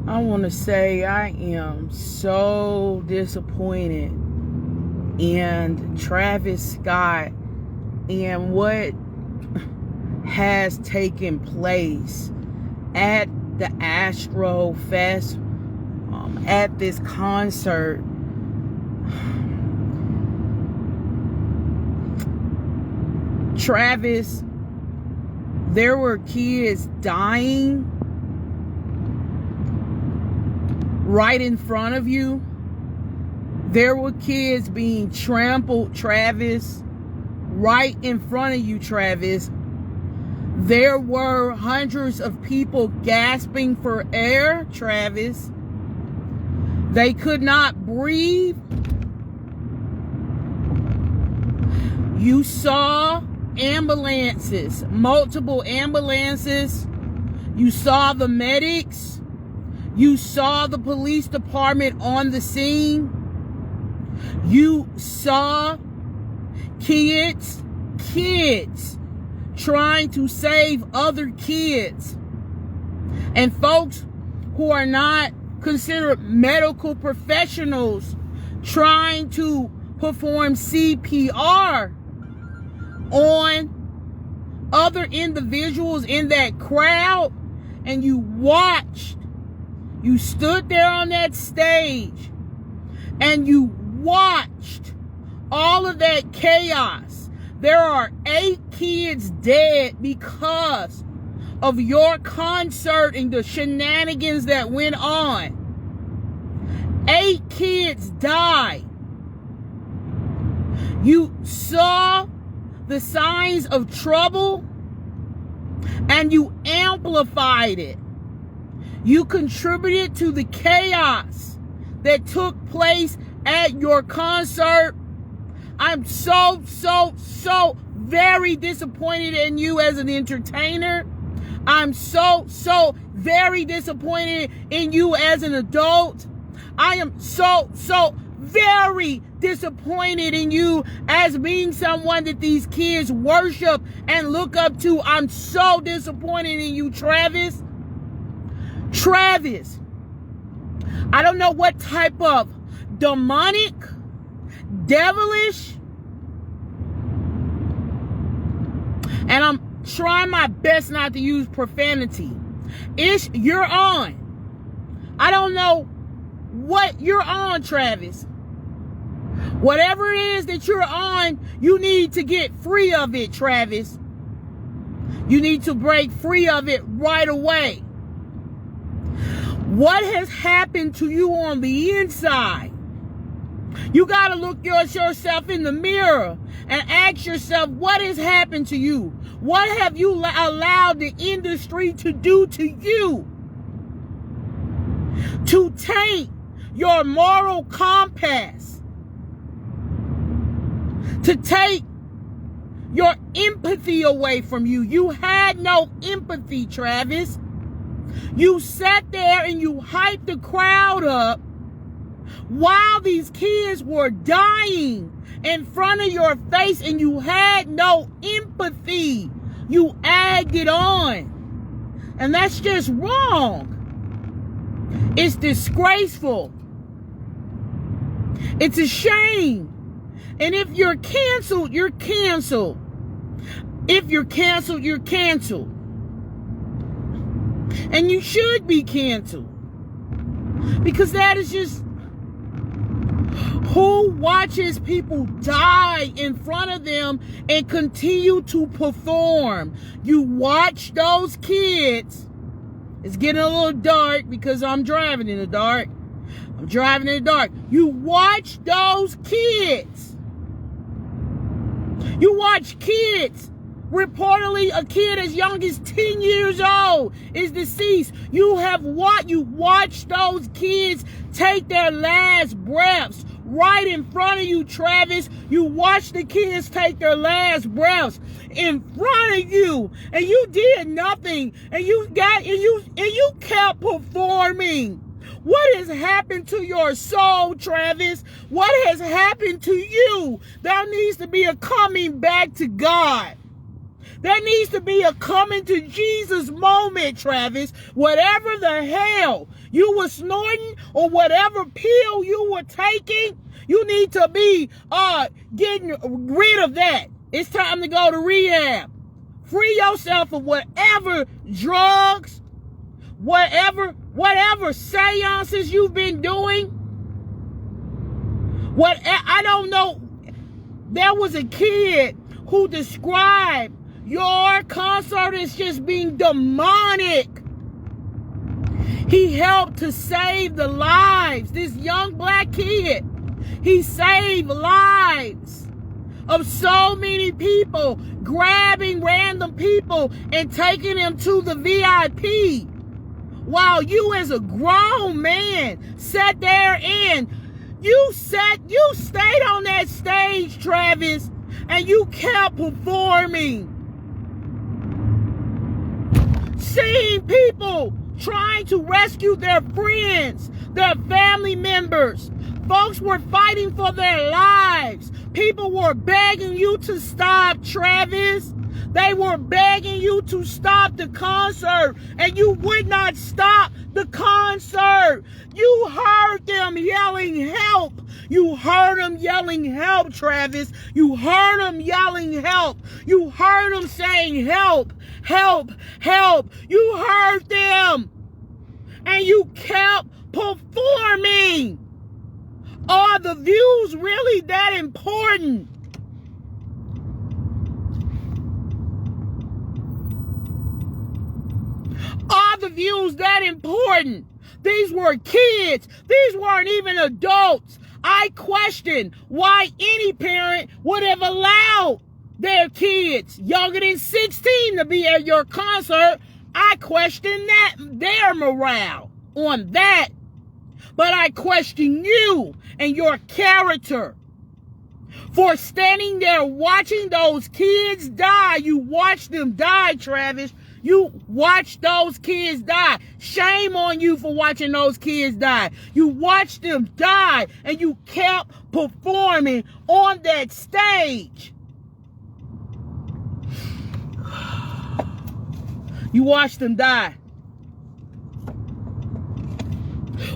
I want to say I am so disappointed in Travis Scott and what has taken place at the Astro Fest, at this concert. Travis, there were kids dying right in front of you. There were kids being trampled, Travis, right in front of you, Travis. There were hundreds of people gasping for air, Travis. They could not breathe. You saw ambulances, multiple ambulances. You saw the medics. You saw the police department on the scene. You saw kids trying to save other kids. And folks who are not considered medical professionals trying to perform CPR on other individuals in that crowd. And you watched. You stood there on that stage and you watched all of that chaos. There are 8 kids dead because of your concert and the shenanigans that went on. 8 kids died. You saw the signs of trouble and you amplified it. You contributed to the chaos that took place at your concert. I'm so very disappointed in you as an entertainer. I'm so very disappointed in you as an adult. I am so very disappointed in you as being someone that these kids worship and look up to. I'm so disappointed in you, Travis. Travis, I don't know what type of demonic, devilish, and I'm trying my best not to use profanity, you're on. I don't know what you're on, Travis. Whatever it is that you're on, you need to get free of it, Travis. You need to break free of it right away. What has happened to you on the inside? You got to look yourself in the mirror and ask yourself, what has happened to you? What have you allowed the industry to do to you? To taint your moral compass. To take your empathy away from you. You had no empathy, Travis. You sat there and you hyped the crowd up while these kids were dying in front of your face, and you had no empathy. You egged it on. And that's just wrong. It's disgraceful. It's a shame. And if you're canceled, you're canceled. If you're canceled, you're canceled. And you should be canceled. Because that is just... Who watches people die in front of them and continue to perform? You watch those kids. It's getting a little dark because I'm driving in the dark. You watch those kids. You watch kids. Reportedly, a kid as young as 10 years old is deceased. You watched those kids take their last breaths right in front of you, Travis. You watched the kids take their last breaths in front of you, and you did nothing, and you kept performing. What has happened to your soul, Travis? What has happened to you? There needs to be a coming back to God. There needs to be a coming to Jesus moment, Travis. Whatever the hell you were snorting or whatever pill you were taking, you need to be getting rid of that. It's time to go to rehab. Free yourself of whatever drugs, whatever seances you've been doing. I don't know. There was a kid who described your concert as just being demonic. He helped to save the lives. This young black kid, he saved lives of so many people, grabbing random people and taking them to the VIP. While you as a grown man sat there and you stayed on that stage, Travis, and you kept performing. Seeing people trying to rescue their friends, their family members. Folks were fighting for their lives. People were begging you to stop, Travis. They were begging you to stop the concert, and you would not stop the concert. You heard them yelling help. You heard them yelling help, Travis. You heard them yelling help. You heard them saying help, help, help. You heard them. And you kept performing. Are the views really that important? Are the views that important? These were kids. These weren't even adults. I question why any parent would have allowed their kids younger than 16 to be at your concert. I question that, their morale on that. But I question you and your character for standing there watching those kids die. You watched them die, Travis. You watched those kids die. Shame on you for watching those kids die. You watched them die and you kept performing on that stage. You watched them die.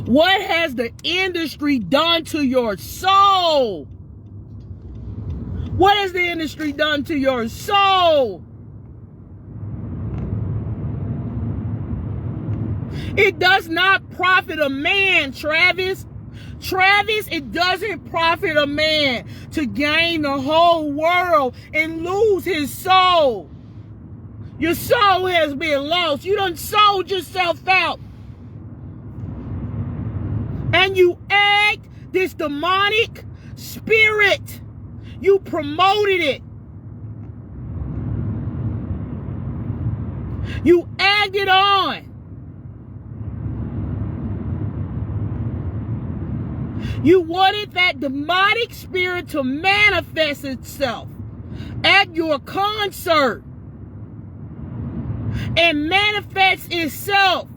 What has the industry done to your soul? What has the industry done to your soul? It does not profit a man, Travis. Travis, it doesn't profit a man to gain the whole world and lose his soul. Your soul has been lost. You done sold yourself out. And you egged this demonic spirit. You promoted it. You egged it on. You wanted that demonic spirit to manifest itself at your concert and manifest itself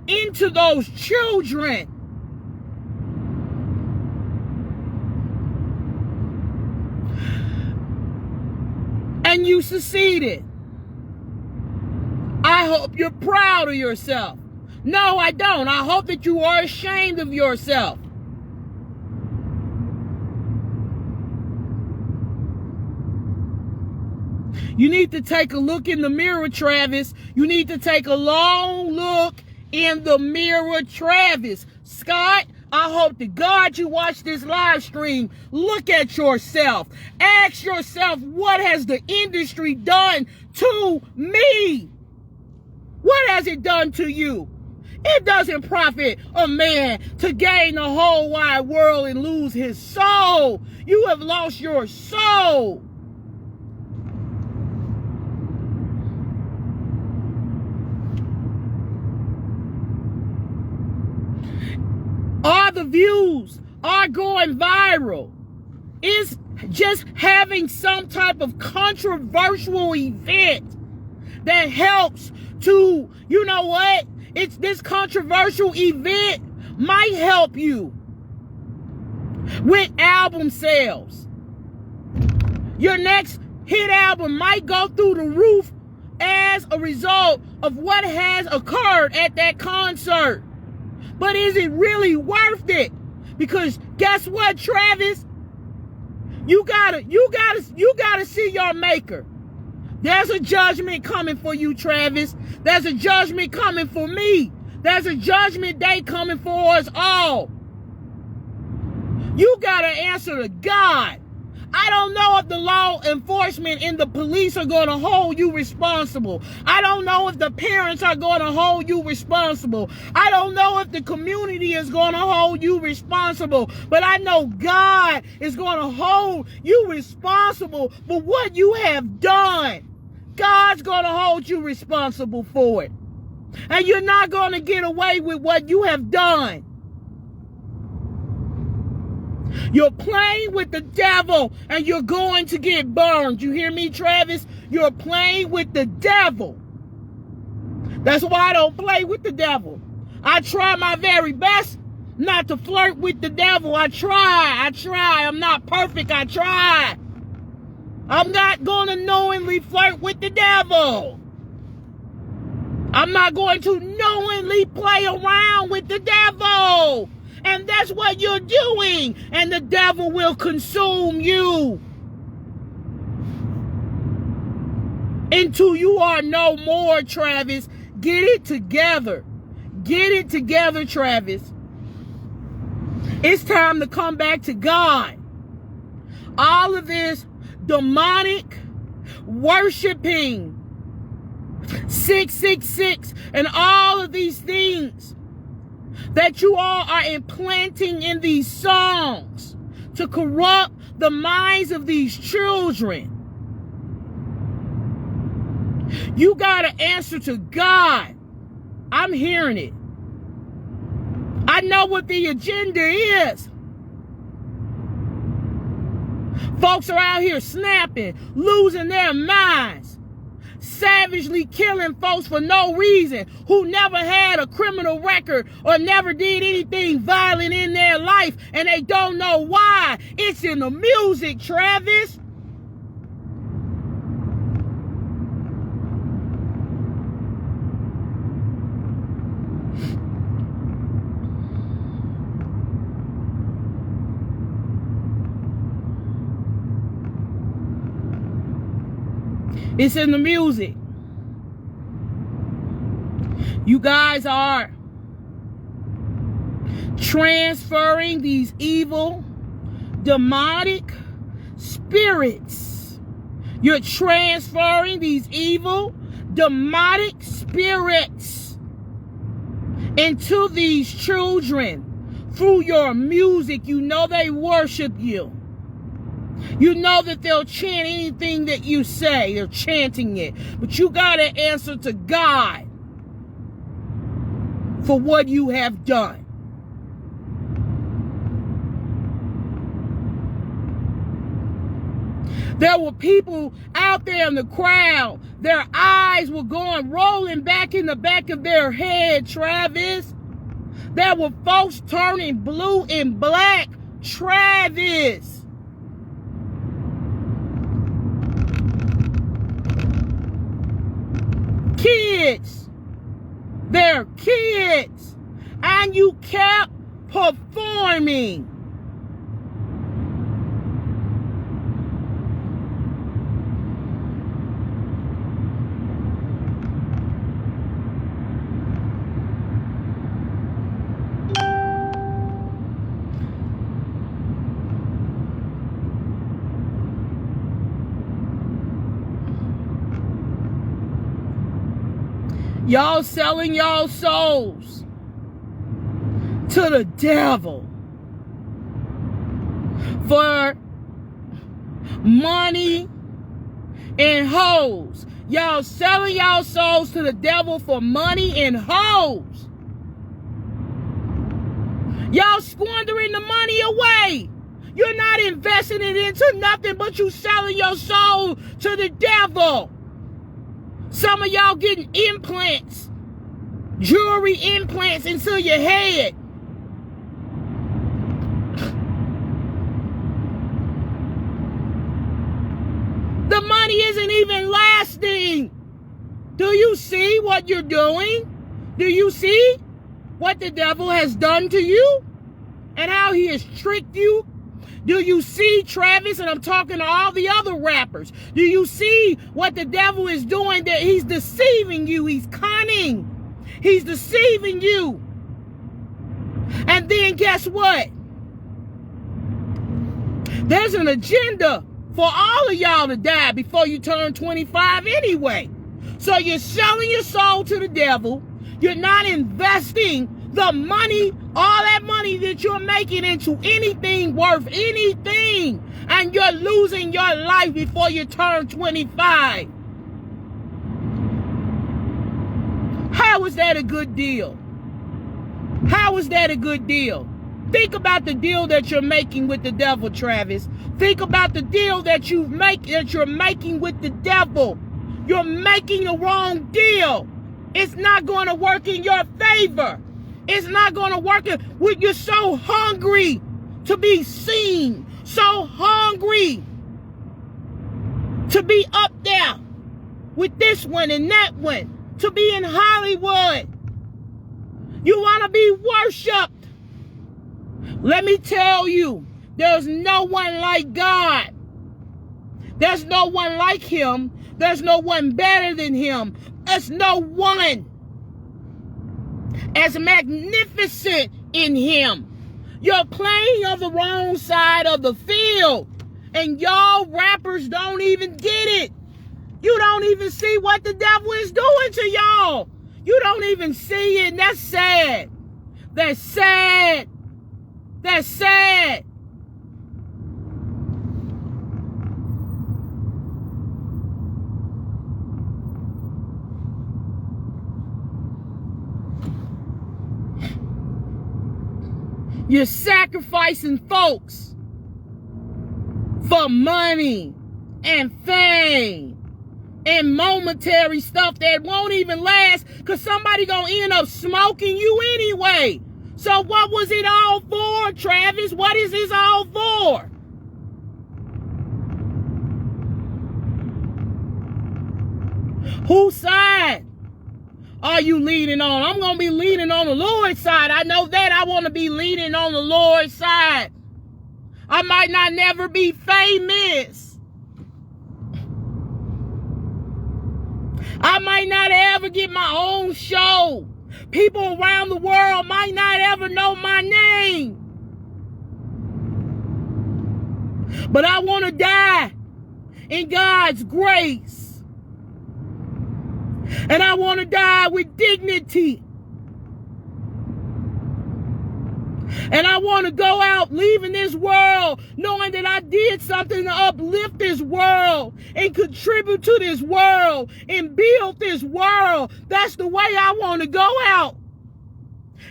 into those children. And you succeeded. I hope you're proud of yourself. No, I don't. I hope that you are ashamed of yourself. You need to take a look in the mirror, Travis. You need to take a long look in the mirror, Travis. Scott, I hope to God you watch this live stream. Look at yourself. Ask yourself, what has the industry done to me? What has it done to you? It doesn't profit a man to gain the whole wide world and lose his soul. You have lost your soul. All the views are going viral. It's just having some type of controversial event that helps to, you know what? It's this controversial event might help you with album sales. Your next hit album might go through the roof as a result of what has occurred at that concert. But is it really worth it? Because guess what, Travis? You gotta see your maker. There's a judgment coming for you, Travis. There's a judgment coming for me. There's a judgment day coming for us all. You gotta answer to God. I don't know if the law enforcement and the police are going to hold you responsible. I don't know if the parents are going to hold you responsible. I don't know if the community is going to hold you responsible. But I know God is going to hold you responsible for what you have done. God's going to hold you responsible for it. And you're not going to get away with what you have done. You're playing with the devil and you're going to get burned. You hear me, Travis? You're playing with the devil. That's why I don't play with the devil. I try my very best not to flirt with the devil. I try. I'm not perfect. I try. I'm not going to knowingly flirt with the devil. I'm not going to knowingly play around with the devil. And that's what you're doing. And the devil will consume you until you are no more, Travis. Get it together. Get it together, Travis. It's time to come back to God. All of this demonic worshiping, 666, and all of these things that you all are implanting in these songs to corrupt the minds of these children. You got to answer to God. I'm hearing it. I know what the agenda is. Folks are out here snapping, losing their minds, savagely killing folks for no reason, who never had a criminal record or never did anything violent in their life, and they don't know why. It's in the music, Travis. It's in the music. You guys are transferring these evil, demonic spirits. You're transferring these evil, demonic spirits into these children through your music. You know they worship you. You know that they'll chant anything that you say. They're chanting it. But you got to answer to God for what you have done. There were people out there in the crowd. Their eyes were rolling back in the back of their head, Travis. There were folks turning blue and black, Travis. Kids. They're kids. And you kept performing. Y'all selling y'all souls to the devil for money and hoes. Y'all selling y'all souls to the devil for money and hoes. Y'all squandering the money away. You're not investing it into nothing, but you selling your soul to the devil. Some of y'all getting implants, jewelry implants into your head. The money Do you see what you're doing? Do you see what the devil has done to you and how he has tricked you? Do you see, Travis, and I'm talking to all the other rappers, do you see what the devil is doing? That he's deceiving you. He's cunning. He's deceiving you. And then guess what? There's an agenda for all of y'all to die before you turn 25 anyway. So you're selling your soul to the devil. You're not investing the money, all that money that you're making into anything worth anything. And you're losing your life before you turn 25. How is that a good deal? How is that a good deal? Think about the deal that you're making with the devil, Travis. Think about the deal that you're making with the devil. You're making a wrong deal. It's not going to work in your favor. It's not going to work. You're so hungry to be seen, so hungry to be up there with this one and that one, to be in Hollywood. You want to be worshiped. Let me tell you, there's no one like God. There's no one like him. There's no one better than him. There's no one as magnificent in him. You're playing on the wrong side of the field. And y'all rappers don't even get it. You don't even see what the devil is doing to y'all. You don't even see it. And that's sad. That's sad. That's sad. You're sacrificing folks for money and fame and momentary stuff that won't even last, because somebody gonna end up smoking you anyway. So what was it all for, Travis? What is this all for? Whose side are you leaning on? I'm going to be leaning on the Lord's side. I know that. I want to be leaning on the Lord's side. I might not never be famous. I might not ever get my own show. People around the world might not ever know my name. But I want to die in God's grace. And I want to die with dignity. And I want to go out leaving this world knowing that I did something to uplift this world and contribute to this world and build this world. That's the way I want to go out.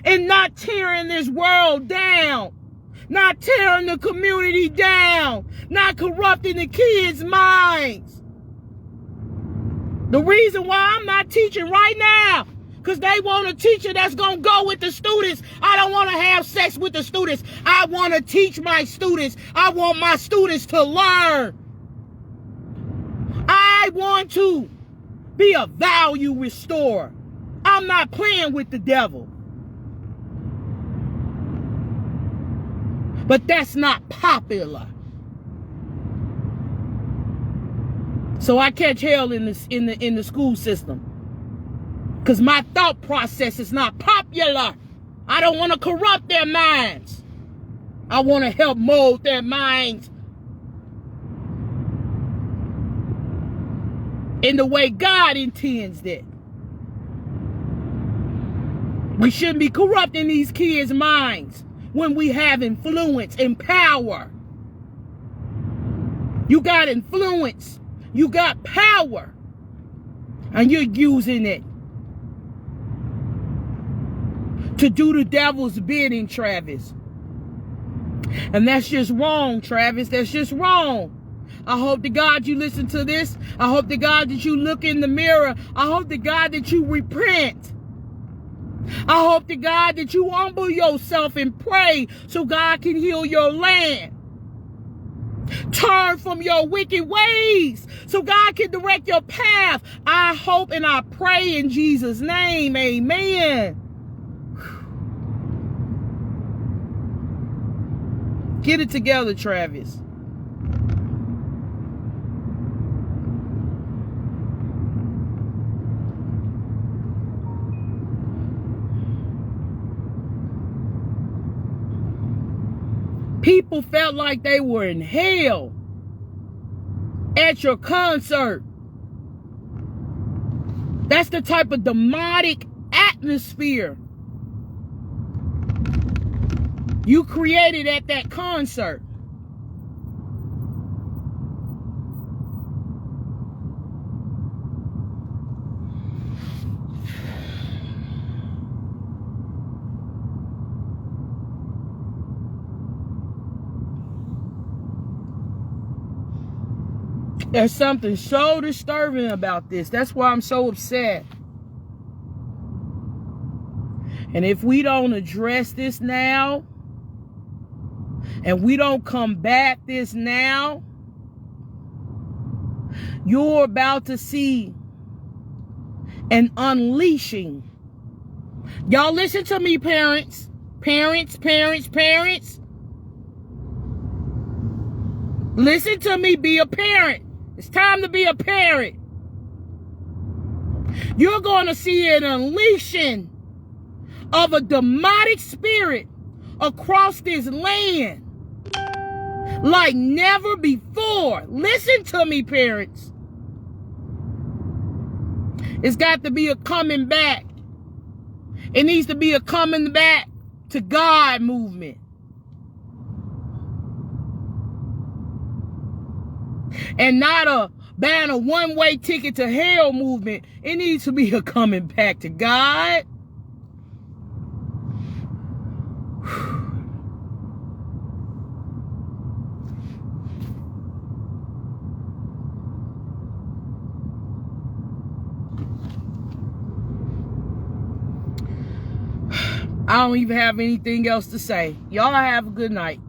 And not tearing this world down. Not tearing the community down. Not corrupting the kids' minds. The reason why I'm not teaching right now, because they want a teacher that's going to go with the students. I don't want to have sex with the students. I want to teach my students. I want my students to learn. I want to be a value restorer. I'm not playing with the devil. But that's not popular. So I catch hell in the school system. Because my thought process is not popular. I don't want to corrupt their minds. I want to help mold their minds in the way God intends it. We shouldn't be corrupting these kids' minds when we have influence and power. You got influence. You got power. And you're using it to do the devil's bidding, Travis. And that's just wrong, Travis. That's just wrong. I hope to God you listen to this. I hope to God that you look in the mirror. I hope to God that you repent. I hope to God that you humble yourself and pray so God can heal your land. Turn from your wicked ways so God can direct your path. I hope and I pray in Jesus' name. Amen. Get it together, Travis. People felt like they were in hell at your concert. That's the type of demonic atmosphere you created at that concert. There's something so disturbing about this. That's why I'm so upset. And if we don't address this now, and we don't combat this now, you're about to see an unleashing. Y'all listen to me, parents. Parents. Listen to me, be a parent. It's time to be a parent. You're going to see an unleashing of a demonic spirit across this land like never before. Listen to me, parents. It's got to be a coming back. It needs to be a coming back to God movement. And not a buying a one-way ticket to hell movement. It needs to be a coming back to God. I don't even have anything else to say. Y'all have a good night.